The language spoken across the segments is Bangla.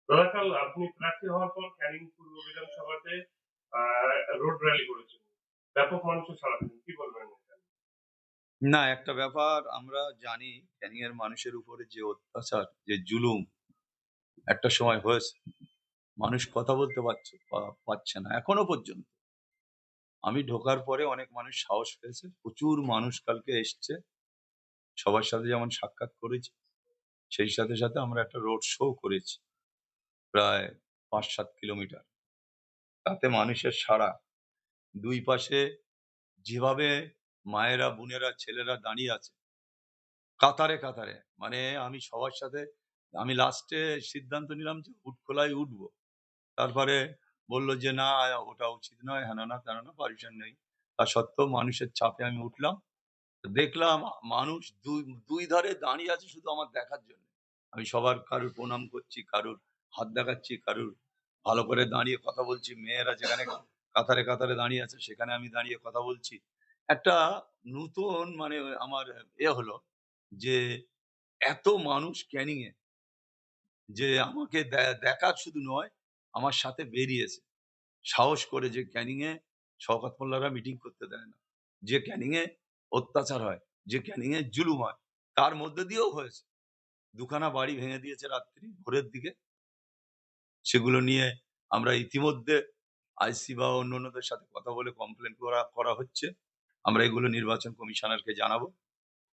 দরাকাল আপনি প্রার্থী হওয়ার পর ক্যানিং পূর্ব বিধানসভাতে রোড র‍্যালি করেছেন। ব্যাপক মানুষের সাড়া পেলেন। কি বলবেন এটা? না, একটা ব্যাপার আমরা জানি ক্যানিং এর মানুষের উপরে যে অত্যাচার, যে জুলুম একটা সময় হয়েছে। মানুষ কথা বলতে পারছে না এখনো পর্যন্ত। আমি ঢোকার পরে অনেক মানুষ সাহস পেয়েছে। প্রচুর মানুষ কালকে এসছে। সবার সাথে যেমন সাক্ষাৎ করেছি, সেই সাথে আমরা একটা রোড শো করেছি। প্রায় ৫-৭ কিলোমিটার। তাতে মানুষের সাড়া। ২ পাশে যেভাবে মায়েরা, বোনেরা, ছেলেরা দাঁড়িয়ে আছে কাতারে। মানে আমি সবার সাথে আমি লাস্টে সিদ্ধান্ত নিলাম যে হুডখোলায় উঠবো। তারপরে বলল যে, "না, ওটা উচিত নয়, হেন না, তেন না, পারমিশন নেই।" তা সত্ত্বেও মানুষের চাপে আমি উঠলাম। দেখলাম মানুষ দুই ধারে দাঁড়িয়ে আছে শুধু আমার দেখার জন্য। আমি সবার কারুর প্রণাম করছি, কারুর হাত দেখাচ্ছি, কারুর ভালো করে দাঁড়িয়ে কথা বলছি। মেয়েরা যেখানে কাতারে দাঁড়িয়ে আছে সেখানে আমি দাঁড়িয়ে কথা বলছি। একটা নতুন মানে আমার হলো যে এত মানুষ ক্যানিং এ যে আমাকে দেখার শুধু নয়, আমার সাথে বেরিয়েছে। সাহস করে যে ক্যানিং এ শওকত মোল্লারা মিটিং করতে দেয় না। যে ক্যানিং এ অত্যাচার হয়, যে ক্যানিং এ জুলুম হয়, তার মধ্যে দিয়েও হয়েছে। ২ খানা বাড়ি ভেঙে দিয়েছে রাত্রি ভোরের দিকে। সেগুলো নিয়ে আমরা ইতিমধ্যে আইসি বা অন্যান্যদের সাথে কথা বলে কমপ্লেন করা হচ্ছে। আমরা এগুলো নির্বাচন কমিশনারকে জানাবো।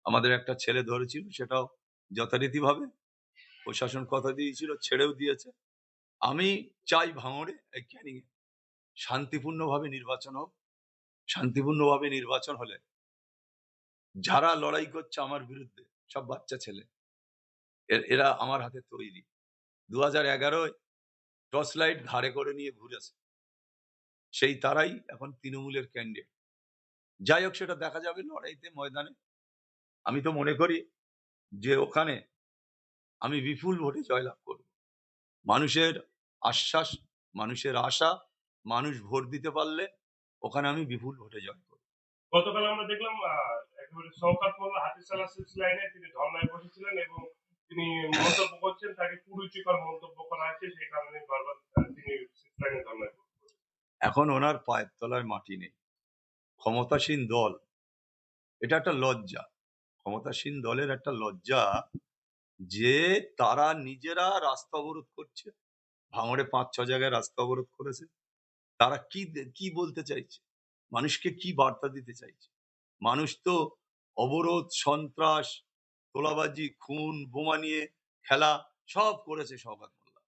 আমাদের একটা ছেলে ধরেছিল, সেটাও যথারীতিভাবে প্রশাসন কথা দিয়েছিল, ছেড়েও দিয়েছে। আমি চাই ভাঙড়ে এই ক্যানিং এ শান্তিপূর্ণভাবে নির্বাচন হোক। শান্তিপূর্ণভাবে নির্বাচন হলে যারা লড়াই করছে আমার বিরুদ্ধে সব বাচ্চা ছেলে। এরা আমার হাতে তৈরি। ২০১১ টর্চ লাইট ঘাড়ে করে নিয়ে ঘুরেছে। সেই তারাই এখন তৃণমূলের ক্যান্ডিডেট। যাই হোক, সেটা দেখা যাবে লড়াইতে ময়দানে। আমি তো মনে করি যে ওখানে আমি বিপুল ভোটে জয়লাভ করব। মানুষের আশ্বাস, মানুষের আশা, মানুষ ভোট দিতে পারলে ওখানে আমি বিপুল ভোটে জয় করব। গতকাল আমরা দেখলাম একেবারে শওকত মোল্লা হাতিশালা সিক্স লাইনে তিনি ধর্নায় বসেছিলেন এবং তিনি মন্তব্য করছেন তাকে কুরুচিকর মন্তব্য করা হয়েছে সেই কারণে বারবার তিনি সিক্স লাইনে ধর্নায় বসেছেন। এখন ওনার পায়ের তলায় মাটি নেই। ক্ষমতাসীন দল, এটা একটা লজ্জা। ক্ষমতাসীন দলের একটা লজ্জা যে তারা নিজেরা রাস্তা অবরোধ করছে। ভাঙড়ে ৫-৬ জায়গায় রাস্তা অবরোধ করেছে। তারা কি বলতে চাইছে? মানুষকে কি বার্তা দিতে চাইছে? মানুষ তো অবরোধ, সন্ত্রাস, তোলাবাজি, খুন, বোমা নিয়ে খেলা সব করেছে শওকত মোল্লা।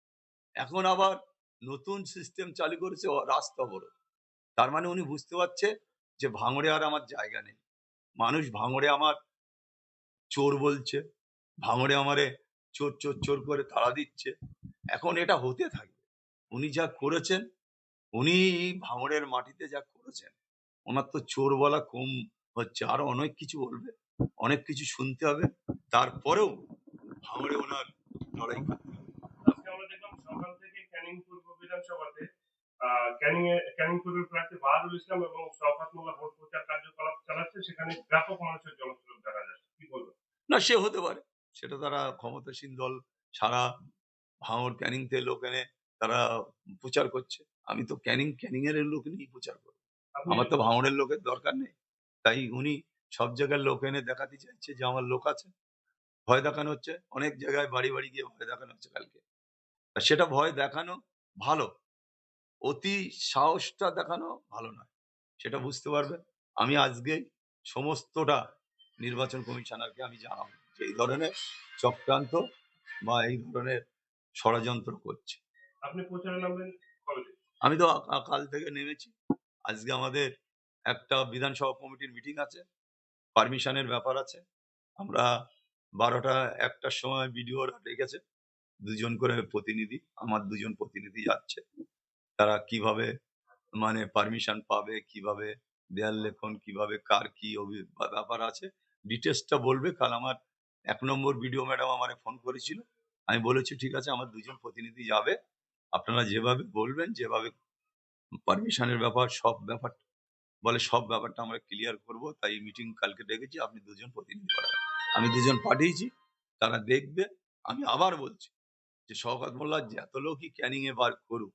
এখন আবার নতুন সিস্টেম চালু করেছে রাস্তা অবরোধ। তার মানে উনি বুঝতে পারছে যে ভাঙড়ে আর আমার জায়গা নেই। মানুষ ভাঙড়ে আমার চোর বলছে। ভাঙড়ে আমারে চোর করে তাড়া দিচ্ছে। এখন এটা হতে থাকবে। উনি যা করেছেন, উনি ভাঙড়ের মাটিতে যা করেছেন, ওনার তো চোর বলা কম হচ্ছে। আরো অনেক কিছু বলবে, অনেক কিছু শুনতে হবে। তারপরেও ভাঙড়ে ওনার লড়াই করতে হবে। আজকে আমরা দেখলাম সকাল থেকে ক্যানিং পূর্ব বিধানসভাতে ক্যানিং পূর্বের প্রার্থী বাহাদুল ইসলাম এবং শওকত মোল্লা ভোট প্রচার কার্যকলাপ চালাচ্ছে সেখানে ব্যাপক মানুষের জনস্রোত দেখা যাচ্ছে। কি বলবেন? না, সে হতে পারে। সেটা তারা ক্ষমতাসীন দল সারা ভাঙড় ক্যানিং থেকে লোক এনে তারা প্রচার করছে। আমি তো ক্যানিং এর লোক নিয়েই প্রচার করব। আপনি আমার তো ভাঙড়ের লোকের দরকার নেই। তাই উনি সব জায়গার লোক এনে দেখাতে চাইছে যে আমার লোক আছে। ভয় দেখানো হচ্ছে। অনেক জায়গায় বাড়ি গিয়ে ভয় দেখানো হচ্ছে কালকে। সেটা ভয় দেখানো ভালো। অতি সাহসটা দেখানো ভালো নয়। সেটা বুঝতে পারবে। আমি আজকেই সমস্তটা নির্বাচন কমিশনারকে আমি জানাবো যে এই ধরনের চক্রান্ত বা এই ধরনের ষড়যন্ত্র করছে। আপনি প্রচারে নামবেন কবে থেকে? আমি তো কাল থেকে নেমেছি। আজকে আমাদের একটা বিধানসভা কমিটির মিটিং আছে। পারমিশনের ব্যাপার আছে। আমরা ১২টা ১টার সময় বিডিওরা ডেকেছে। ২ জন করে প্রতিনিধি, আমার ২ জন প্রতিনিধি যাচ্ছে। তারা কিভাবে মানে পারমিশন পাবে, কিভাবে দেয়াল লেখন, কিভাবে কার কি ব্যাপার আছে, ডিটেইলসটা বলবে। কাল আমার ১ নম্বর বিডিও ম্যাডাম আমারে ফোন করেছিল। আমি বলেছি, "ঠিক আছে, আমার ২ জন প্রতিনিধি যাবে। আপনারা যেভাবে বলবেন, যেভাবে পারমিশনের ব্যাপার, সব ব্যাপার বলে সব ব্যাপারটা আমরা ক্লিয়ার করব। তাই মিটিং কালকে ডেকেছি। আপনি ২ জন প্রতিনিধি পাঠাবেন।" আমি ২ জন পাঠিয়েছি। তারা দেখবে। আমি আবার বলছি, যে শওকত মোল্লা যত লোকই ক্যানিং এ বার করুক,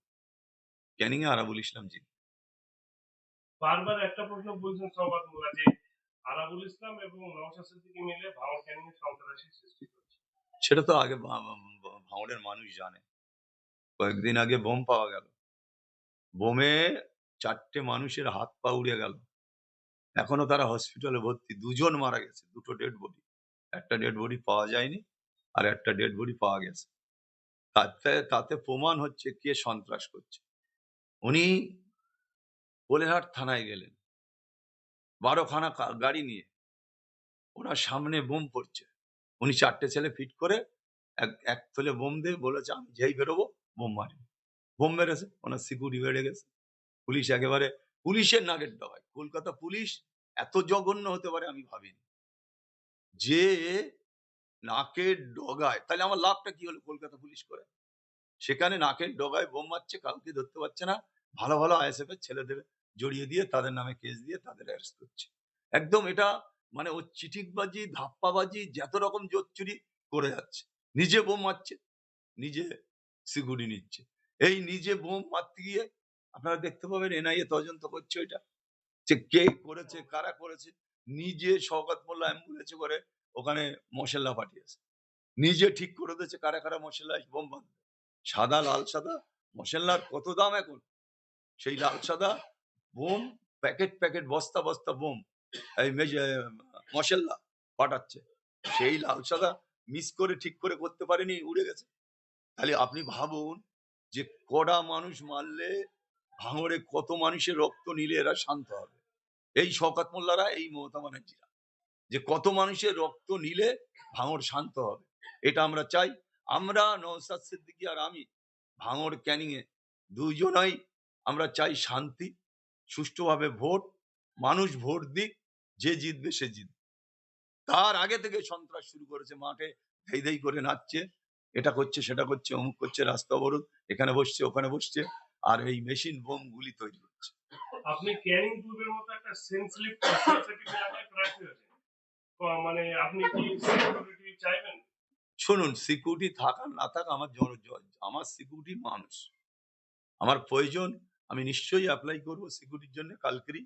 ক্যানিং এ আরাবুল ইসলাম জিতবে। বারবার একটা প্রশ্ন বলছেন সওগাত মোল্লা যে আরাবুল ইসলাম এবং নওশাদ সিদ্দিকী মিলে ভাঙড় ক্যানিং এ সন্ত্রাসী সৃষ্টি করছে। সেটা তো আগে ভাঙড়ের মানুষ জানে। কয়েকদিন আগে বোম পাওয়া গেল, বোমে 4টে মানুষের হাত পা উড়ে গেল, এখনো তারা হসপিটালে ভর্তি, 2 জন মারা গেছে, 2টো ডেড বডি, একটা ডেড বডি পাওয়া যায়নি আর একটা ডেড বডি পাওয়া গেছে। তাতে তাতে প্রমাণ হচ্ছে কে সন্ত্রাস করছে। উনি কোলেরহাট থানায় গেলেন 12খানা গাড়ি নিয়ে, ওনার সামনে বোম পড়ছে, উনি 4টে ছেলে ফিট করে এক থলে বোম দিয়ে বলেছে আমি যেই বেরোবো বোম মারি, বোম মেরেছে, ওনার সিকিউরিটি বেড়ে গেছে। পুলিশ একেবারে পুলিশের নাগের ডগায়, কলকাতা পুলিশ এত জঘন্য হতে পারে আমি ভাবিনি। যে নাকের ডগায়, তাহলে আমার লাভটা কি হলো কলকাতা পুলিশ করে? সেখানে নাকের ডগায় বোম মারছে, কাউকে ধরতে পারছে না, ভালো ভালো আইএসএফ এর ছেলেদের জড়িয়ে দিয়ে তাদের নামে কেস দিয়ে তাদের অ্যারেস্ট করছে। একদম এটা মানে ও চিঠিকবাজি, ধাপ্পাবাজি, যত রকম জোচ্চুরি করে যাচ্ছে। নিজে বোম মারছে, নিজে সিকিউরিটি নিচ্ছে। এই নিজে বোম মারতে গিয়ে আপনারা দেখতে পাবেন এনআইএ তদন্ত করছে ওইটা, যে কে করেছে, কারা করেছে। নিজে শওকত মোল্লা অ্যাম্বুলেন্সে করে ওখানে মশলা পাঠিয়েছে, নিজে ঠিক করে দিয়েছে কারা কারা মশলা বোম বাঁধবে। সাদা লাল সাদা মশলার কত দাম এখন, সেই লাল সাদা বোম প্যাকেট প্যাকেট বস্তা বস্তা বোম এই মশলা পাঠাচ্ছে, সেই লাল সাদা মিস করে ঠিক করে করতে পারেনি, উড়ে গেছে। তাহলে আপনি ভাবুন যে কড়া মানুষ মারলে ভাঙড়ে কত মানুষের রক্ত নিলে এরা শান্ত হবে। এই শওকত মোল্লারা, এই মমতা ব্যানার্জিরা, যে কত মানুষের রক্ত নিলে ভাঙড় শান্ত হবে, এটা আমরা চাই। আমরা নওশাদ সিদ্দিকী আর আমি ভাঙড় ক্যানিং এ দুজনাই আমরা চাই শান্তি, সুষ্ঠুভাবে ভোট, মানুষ ভোট দিক, যে জিতবে সে জিতবে। তার আগে থেকে সন্ত্রাস শুরু করেছে, মাঠে ধেই ধেই করে নাচছে, এটা করছে সেটা করছে, অমুক করছে, রাস্তা অবরোধ, এখানে বসছে ওখানে বসছে, আর এই মেশিন বোম গুলি তৈরি করছে। আপনি ক্যানিং পূর্বের মতো একটা সেন্সিটিভ এলাকায় প্রার্থী হয়েছেন, মানে আপনি কি সিকিউরিটি চাইবেন? শুনুন, সিকিউরিটি থাক আর না থাক, আমার সিকিউরিটি মানুষ, আমার প্রয়োজন, আমি নিশ্চয়ই অ্যাপ্লাই করবো সিকিউরিটির জন্য, কালকেরই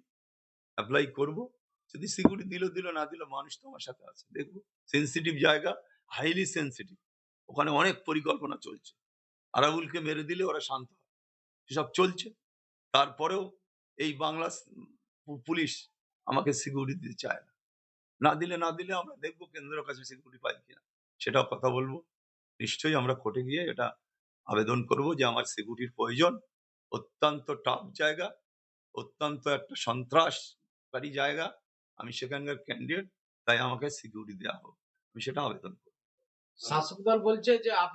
অ্যাপ্লাই করব। যদি সিকিউরিটি দিল না দিল, মানুষ তো আমার সাথে আছে, দেখবো। সেন্সিটিভ জায়গা, হাইলি সেন্সিটিভ, ওখানে অনেক পরিকল্পনা চলছে। আরাবুলকে মেরে দিলে ওরা শান্ত হয়, সেসব চলছে। তারপরেও এই বাংলা পুলিশ আমাকে সিকিউরিটি দিতে চায় না, না দিলে আমরা দেখবো কেন্দ্রের কাছে সিকিউরিটি পাই কিনা, সেটাও কথা বলবো। নিশ্চয়ই আমরা কোর্টে গিয়ে এটা আবেদন করব যে আমার সিকিউরিটির প্রয়োজন, অত্যন্ত টাফ জায়গা, অত্যন্ত একটা সন্ত্রাসকারী জায়গা, আমি সেখানকার ক্যান্ডিডেট, তাই আমাকে সিকিউরিটি দেওয়া হোক, আমি সেটা আবেদন করব। শাসক দল বলছে যে